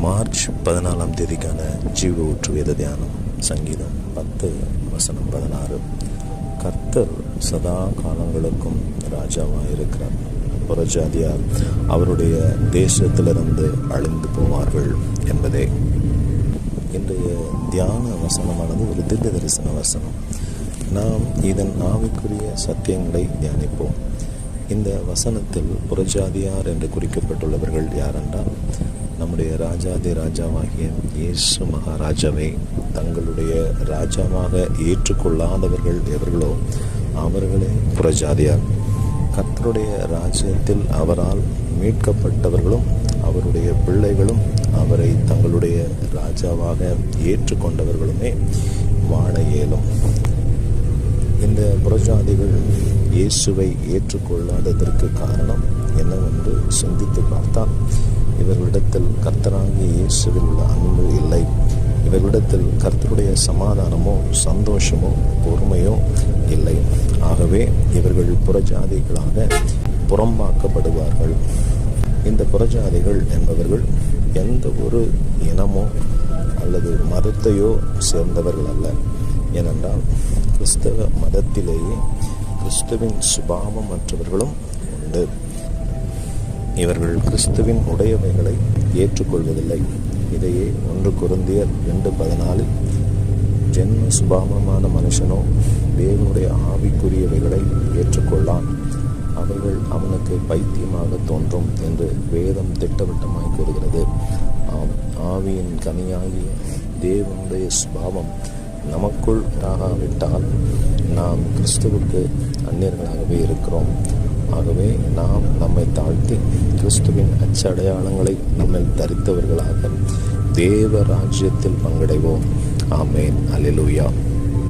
March 14 ஜீவ ஊற்று வேத தியானம். சங்கீதம் 10 வசனம் 16. கர்த்தர் சதா காலங்களுக்கும் ராஜாவாயிருக்கிறார். புறஜாதியார் அவருடைய தேசத்திலிருந்து அழிந்து போவார்கள் என்பதே இன்றைய தியான வசனமானது ஒரு திவ்ய தரிசன வசனம். நாம் இதன் ஆவிக்குரிய சத்தியங்களை தியானிப்போம். இந்த வசனத்தில் புறஜாதியார் என்று குறிக்கப்பட்டுள்ளவர்கள் யாரென்றால், நம்முடைய ராஜாதி ராஜாவாகிய இயேசு மகாராஜாவை தங்களுடைய ராஜாவாக ஏற்றுக்கொள்ளாதவர்கள் எவர்களோ அவர்களே புறஜாதியார். கர்த்தருடைய ராஜ்யத்தில் அவரால் மீட்கப்பட்டவர்களும் அவருடைய பிள்ளைகளும் அவரை தங்களுடைய ராஜாவாக ஏற்றுக்கொண்டவர்களுமே வாழ இயலும். இந்த புறஜாதிகள் இயேசுவை ஏற்றுக்கொள்ளாததற்கு காரணம் என்னவென்று சிந்தித்து பார்த்தால், இவர்களிடத்தில் கர்த்தராகிய இயேசுவில் உள்ள அன்பு இல்லை. இவர்களிடத்தில் கர்த்தருடைய சமாதானமோ சந்தோஷமோ பொறுமையோ இல்லை. ஆகவே இவர்கள் புறஜாதிகளாக புறம்பாக்கப்படுவார்கள். இந்த புறஜாதிகள் என்பவர்கள் எந்த ஒரு இனமோ அல்லது மதத்தையோ சேர்ந்தவர்கள் அல்ல. ஏனென்றால் கிறிஸ்தவ மதத்திலேயே கிறிஸ்துவின் சுபாவம் மற்றவர்களும் உண்டு. இவர்கள் கிறிஸ்துவின் உடையவைகளை ஏற்றுக்கொள்வதில்லை. இதையே 1 கொரிந்தியர் 2:14 ஜென்ம சுபாவமான மனுஷனோ தேவனுடைய ஆவிக்குரியவைகளை ஏற்றுக்கொள்ளான், அவைகள் அவனுக்கு பைத்தியமாக தோன்றும் என்று வேதம் திட்டவட்டமாய் கூறுகிறது. ஆம், ஆவியின் கனியாகிய தேவனுடைய சுபாவம் நமக்குள் உண்டாகாவிட்டால் நாம் கிறிஸ்துவுக்கு அந்நியர்களாகவே இருக்கிறோம். ஆகவே நாம் நம்மை தாழ்த்தி கிறிஸ்துவின் அச்சடையாளங்களை நம்மை தரித்தவர்களாக தேவ ராஜ்யத்தில் பங்கடைவோம். ஆமேன். அல்லேலூயா.